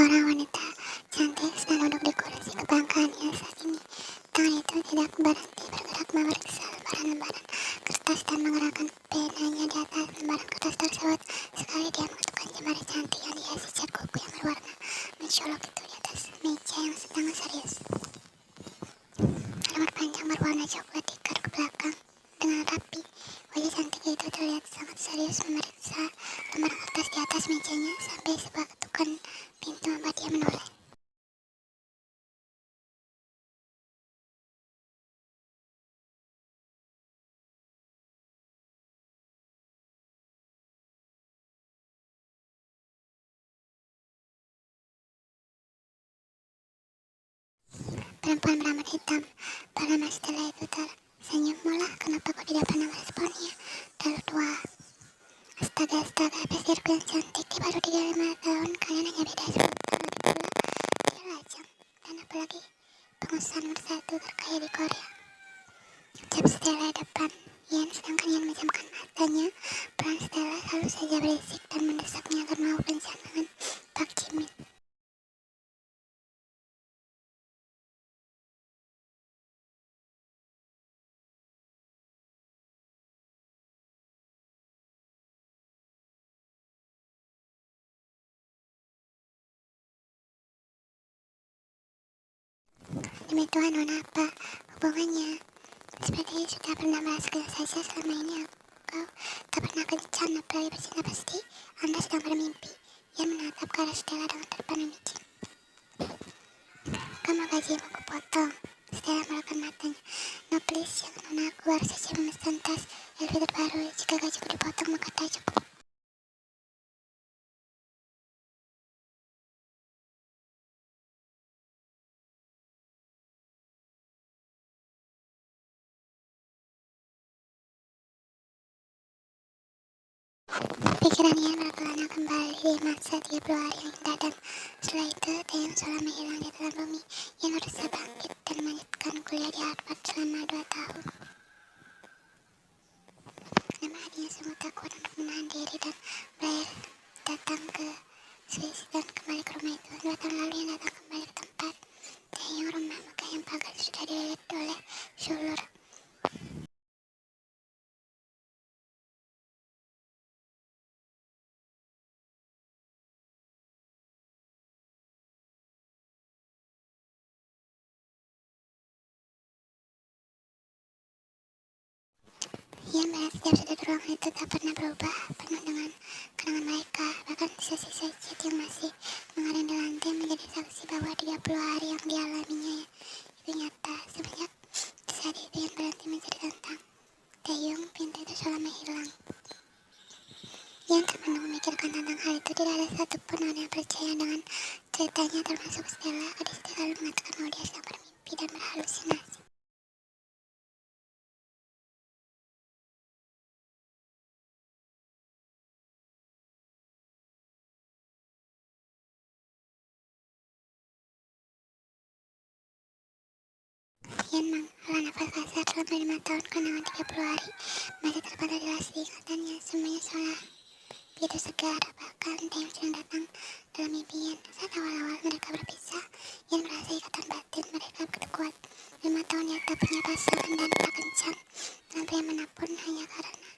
Seorang wanita cantik sedang duduk di kursi kebanggaannya saat ini. Tangan itu tidak berhenti bergerak memeriksa lembaran-lembaran kertas dan menggerakkan penanya di atas lembaran kertas tersebut. Sekali dia mengetukkan jemari cantik yang dihiasi cat kuku yang berwarna mencolok itu di atas meja yang sedang serius. Rambut panjang berwarna coklat diikat ke belakang dengan rapi. Wajah cantik itu terlihat sangat serius memeriksa lembaran kertas di atas mejanya sampai sebuah ketukan pintu membuat dia menoleh. Perempuan berambut hitam bernama Stella itu tersenyum. Mula, kenapa kau tidak pernah meresponnya? Terlalu tua. Astaga, pesirku yang cantik, dia baru 35 tahun, kalian hanya beda 10 tahun lagi pula. Dia lajang, dan apalagi pengusaha nomor 1 terkaya di Korea. Ucap Stella depan Ian, sedangkan Ian menjamkan matanya. Peran Stella selalu saja berisik dan mendesaknya agar mau kencan dengan Pak Jimin. Demi Tuhan, Nona, apa hubungannya? Sepertinya sudah pernah merasakan saja selama ini kau tak pernah kencan, apalagi bercinta. Pasti Anda sedang bermimpi. Ia menatap ke arah Stella dengan terpanas micin. Kamu gajimu kupotong. Stella merapat matanya. No please, jangan Nona, aku baru saja memesan tas LV terbaru. Jika gajiku dipotong maka tak cukup. Pikiran Ian berkelana kembali di masa 30 hari yang indah, dan setelah itu Taeyong seolah menghilang di dalam bumi. Ian berusaha bangkit dan melanjutkan kuliah di Harvard selama 2 tahun. Namun hatinya sungguh takut untuk menahan diri dan berakhir datang ke Swiss dan kembali ke rumah itu. 2 tahun lalu Ian datang kembali ke tempat Taeyong, rumah megah yang pagar sudah dililit oleh sulur. Ian melihat setiap sudut ruangan itu tak pernah berubah, penuh dengan kenangan mereka. Bahkan sisa-sisa cat yang masih mengering di lantai menjadi saksi bahwa 30 hari yang dialaminya itu nyata. Semenjak saat itu Ian berhenti mencari tentang Taeyong, pintu itu seolah menghilang. Ian termenung memikirkan tentang hal itu. Tidak ada satupun orang yang percaya dengan ceritanya, termasuk Stella. Gadis itu selalu mengatakan bahwa dia sedang bermimpi dan berhalusinasi. Ian menghela nafas kasar. Selama 5 tahun kenangan 30 hari masih terpantau jelas di ingatannya. Semuanya seolah begitu segar. Bahkan Taeyong sedang datang dalam mimpi Ian. Saat awal-awal mereka berpisah, Ian merasa ikatan batin mereka begitu kuat. 5 tahun ia tak punya pasangan dan tak kencan dengan pria manapun hanya karena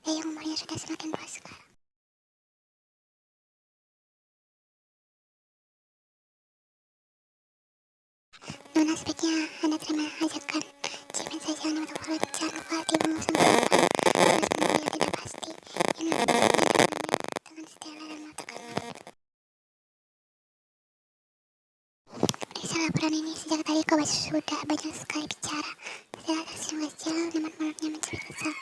Taeyong umurnya sudah semakin tua sekarang. Nona, sebaiknya Anda terima ajakan Jimin saja untuk berkencan. Kuat ibumu sendiri harus menunggu yang tidak pasti. Ian mengambil tangan Stella dan mengatakan, periksa laporan ini. Sejak tadi kau sudah banyak sekali bicara. Stella tersenyum kecil, namun mulutnya mencuri kesal.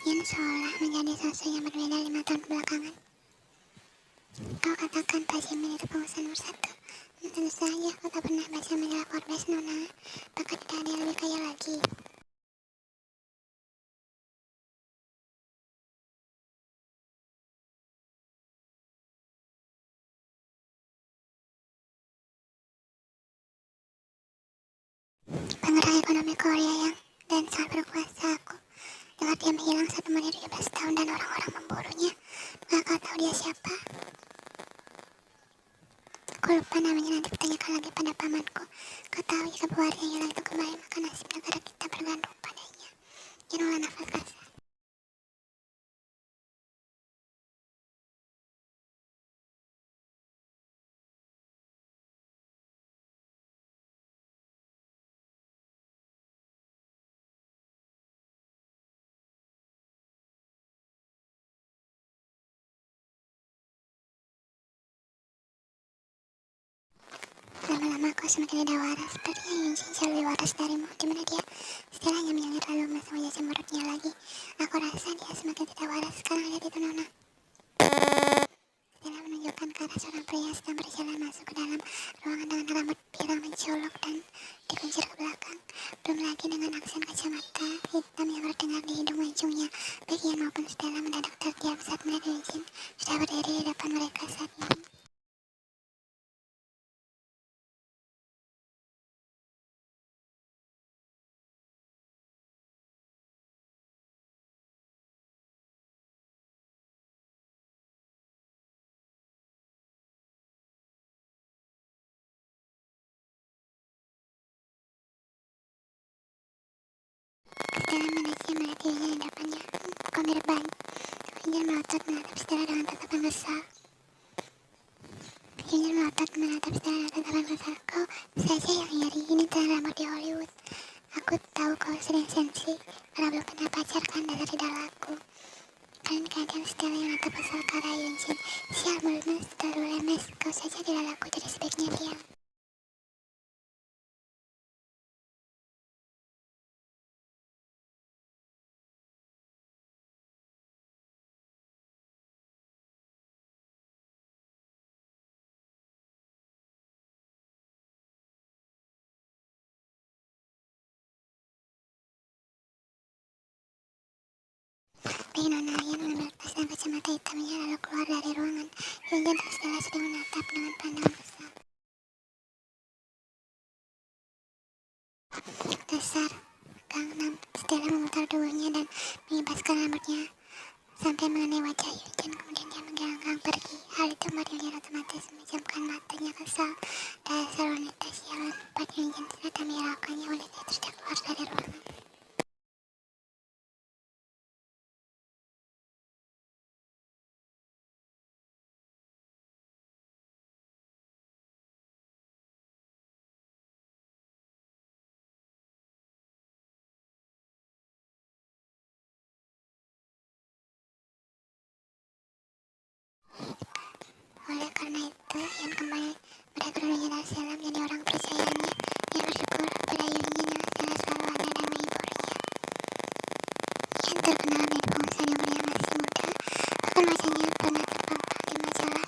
Ian seolah menjadi sosok yang berbeda 5 tahun belakangan. Kau katakan Pak Jimin itu pengusaha nomor 1. Tentu saja kau tak pernah baca majalah Forbes, Nona. Bahkan tidak ada yang lebih kaya lagi. Penggerak ekonomi Korea yang dan sangat berkuasa. Aku dengar dia menghilang saat umurnya 17 tahun dan orang-orang memburunya. Nggak kau tahu dia siapa? Aku lupa namanya, nanti kutanyakan lagi pada pamanku. Kau tahu jika pewarisnya hilang itu kembali, maka nasib negara kita bergantung padanya. Janganlah nafas kasar. Lama-lama aku semakin tidak waras. Sepertinya Yunjin jauh lebih waras darimu. Di mana dia? Stella hanya menyengir lalu memasang wajah cemberutnya lagi. Aku rasa dia semakin tidak waras. Sekarang lihat itu, Nona. Stella menunjukkan ke arah seorang pria yang sedang berjalan masuk ke dalam ruangan dengan rambut pirang mencolok dan dikuncir ke belakang. Belum lagi dengan aksen kacamata hitam yang terdengar di hidung ujungnya. Baik Ian maupun Stella mendadak terdiam saat melihat Yunjin sudah berdiri di depan mereka saat ini. Stella menatapnya melihat Yunjin di depannya. Kau mirip banget. Yunjin melotot menatap Stella dengan tatapan kesal. Yunjin melotot menatap Stella dengan tatapan kesal. Kau saja yang iri, ini tren rambut di Hollywood. Aku tahu kau sering sensi, karena belum pernah pacar kan, dasar tidak laku. Kalian kadang Stella yang menatap kesal ke arah Yunjin. Sial, mulutmu terlalu lemes, kau saja tidak laku, jadi sebaiknya diam. Bayi Nona Ian mengambil tas dan kacamata hitamnya lalu keluar dari ruangan. Yunjin dan Stella sedang menatap dengan pandangan kesal. Dasar Gangnam. Stella memutar tubuhnya dan mengibaskan rambutnya sampai mengenai wajah Yunjin. Kemudian dia menggelenggang pergi. Hal itu membuat Yunjin otomatis memejamkan matanya kesal. Dasar wanita sialan, empat Yunjin ternyata menghiraukannya. Wanita itu sudah keluar dari ruangan. Oleh karena itu, Ian kembali merekrut Yunjin dan Stella menjadi orang kepercayaannya. Ian bersyukur pada Yunjin yang Stella selalu ada dan menghiburnya. Ian terkenal menjadi pengusaha di umur yang masih muda. Bahkan wajahnya pernah terpampang di majalah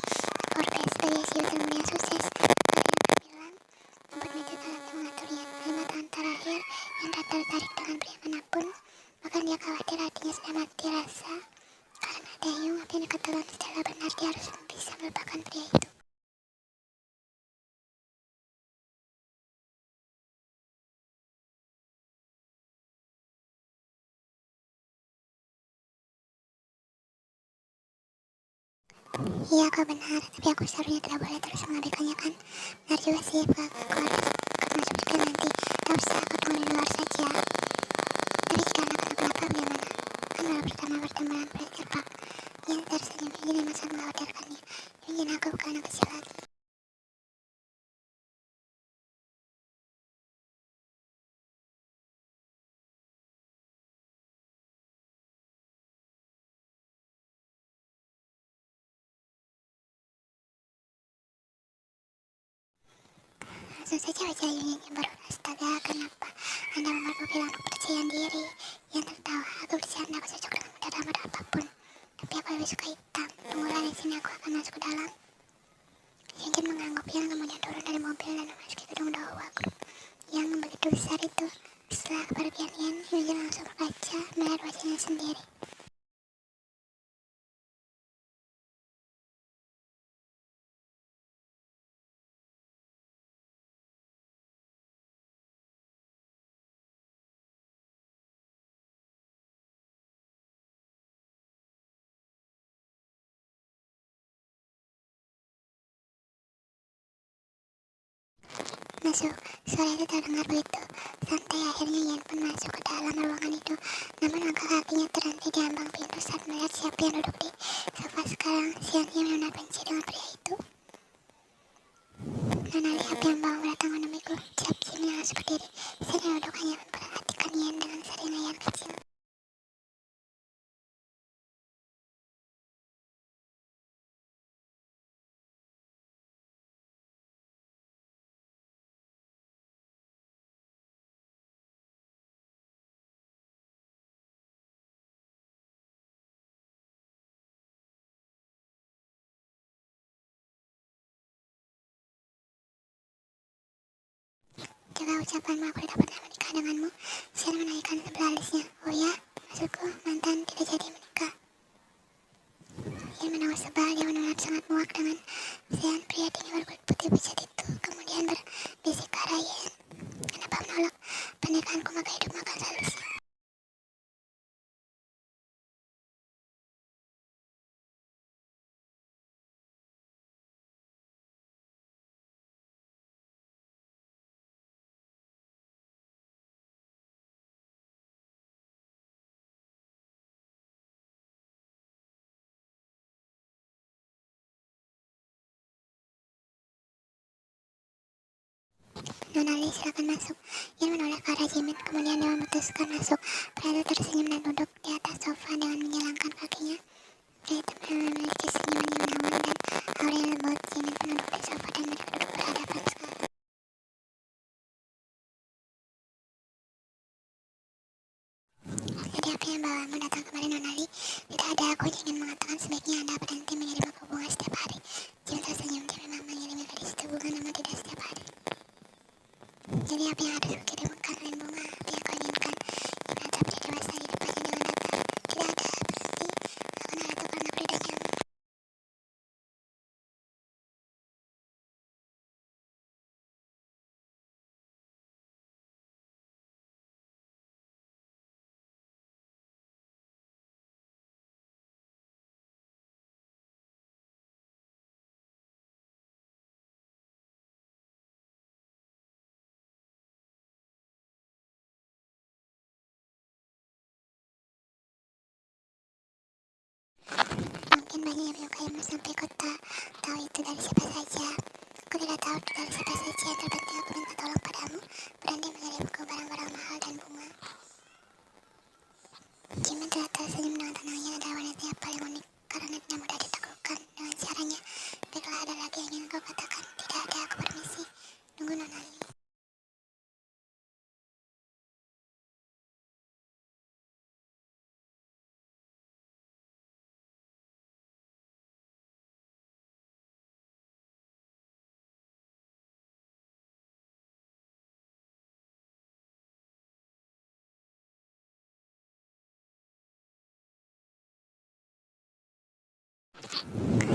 Forbes sebagai CEO termuda yang sukses. Banyak bilang, membuat meja tangannya mengatur Ian. 5 tahun terakhir, Ian tak tertarik dengan pria manapun. Bahkan dia khawatir hatinya sudah mati rasa. Karena Daehyung, yang dikatakan Stella benar, dia harus bisa melupakan pria itu. Iya, kau benar, tapi aku seharusnya tidak boleh terus mengabaikannya kan. Benar juga sih, kau harus masuk juga nanti. Tak usah, kau tunggu di luar saja. Tapi jika anak kenapa bagaimana? Kan baru pertama bertemu dengan Presiden Park. Ian tersenyum, Yunjin memang sangat mengkhawatirkannya. Yunjin, aku bukan anak kecil lagi. Langsung saja wajah Yunjin yang baru. Astaga, kenapa Anda membuatku kehilangan kepercayaan diri? Ian tertawa, aku bercanda, aku cocok dengan model rambut apapun. Tapi aku lebih suka hitam. Tunggulah di sini, aku akan masuk ke dalam. Yunjin mengangguk Yang kemudian turun dari mobil dan memasuki gedung Dohwa Group yang begitu besar itu. Setelah kepergian Ian, Yunjin langsung berkaca melihat wajahnya sendiri. masuk. Suara itu terdengar begitu santai. Akhirnya Ian pun masuk ke dalam ruangan itu. Namun langkah kakinya terhenti di ambang pintu saat melihat siapa yang duduk di sofa sekarang. Siang-siang benar-benar benci dengan pria itu. Nona lihat yang bawa datang menemuiku. Siap Jimmy langsung berdiri. Saya duduk hanya memperhatikan Ian dengan seringayan kecil. Jaga ucapanmu, aku tidak pernah menikah denganmu. Sian menaikkan sebelah alisnya. Oh ya, maksudku mantan tidak jadi menikah. Ian menangis sebal, dia benar-benar sangat muak dengan Sian. Pria tinggi berkulit putih pucat itu kemudian berbisik ke arah Ian. Kenapa menolak pernikahanku, maka hidupmu akan selalu sial. Nona Lee, silakan masuk. Ian menoleh ke arah Jimin, kemudian dia memutuskan masuk. Pria itu tersenyum dan duduk di atas sofa dengan menjalankan kakinya. Pria itu memiliki senyuman yang menawan dan aura yang lembut. Jimin pun duduk di sofa dan mereka duduk berhadapan sekali. Jadi apa yang bawamu datang kemari, Nona Lee? Tidak ada, aku ingin mengatakan sebaiknya Anda berhenti mengirim aku bunga setiap hari. Jimin tersenyum, dia memang mengirim gadis itu bunga namun tidak setiap hari. Jadi apa yang harus kukirimkan selain bunga? Apa yang kau inginkan? Menatap pria dewasa di depannya dengan datar. Tidak ada, berarti akan hal itu karena aku tidak nyaman. Mungkin banyak yang menyukaimu sampai kau tahu itu dari siapa saja. Aku tidak tahu itu dari siapa saja. Yang terpenting aku minta tolong padamu. Berhenti mengirimku barang-barang mahal dan bunga. Jimin telah tersenyum dengan tenangnya. Ada wanita yang paling unik karena tidak mudah ditaklukkan dengan caranya. Baiklah, ada lagi yang ingin kau katakan? Tidak ada, aku permisi. Tunggu, Nona Lee.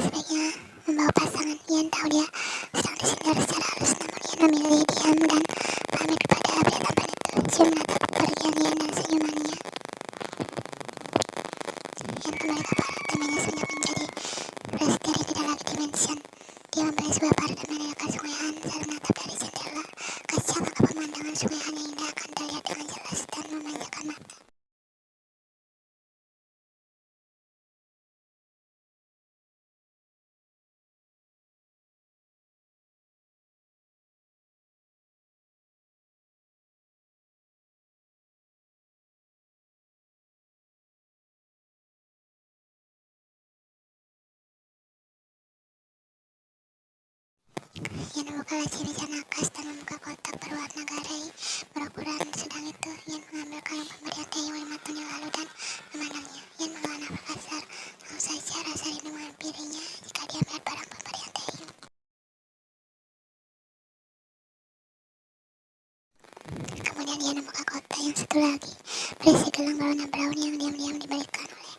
Sebaiknya membawa pasangan. Ian tahu dia sedang disindir secara halus, namun Ian memilih diam dan pamit kepada pria tampan itu. Jim menatap kepergian Ian dan senyumannya. Ian kembali ke apartemennya semenjak menjadi presiden yang tidak lagi dimension. Dia membeli sebuah apartemen di dekat Sungai Han. Saat menatap dari jendela kaca, maka pemandangan Sungai Han yang indah akan terlihat dengan jelas dan memanjakan mata. Ian membuka laci meja nakas dan membuka kotak berwarna garai berukuran sedang itu. Ian mengambil kalung pemberian Taeyong 5 tahun yang lalu dan memandangnya. Ian menghela nafas kasar. Langsung saja rasa rindu menghampirinya jika dia melihat barang pemberian Taeyong. Kemudian Ian membuka kotak yang satu lagi, berisi gelang berwarna brown yang diam-diam diberikan oleh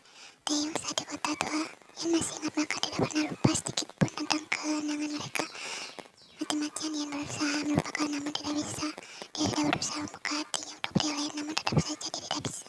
Taeyong saat di kota tua. Ian masih ingat maka tidak pernah lupa sedikit pun tentang kenangan mereka. Mati-matian Ian berusaha melupakan namun tidak bisa. Dia sudah berusaha membuka hatinya untuk pria lain namun tetap saja dia tidak bisa.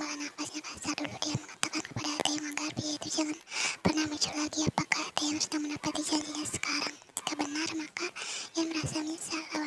membawa nafasnya kasar. Dulu dia mengatakan kepada Ateyang Manggarbi yaitu jangan pernah muncul lagi. Apakah Ateyang sudah menepati janjinya sekarang? Jika benar, maka ia merasa menyesal.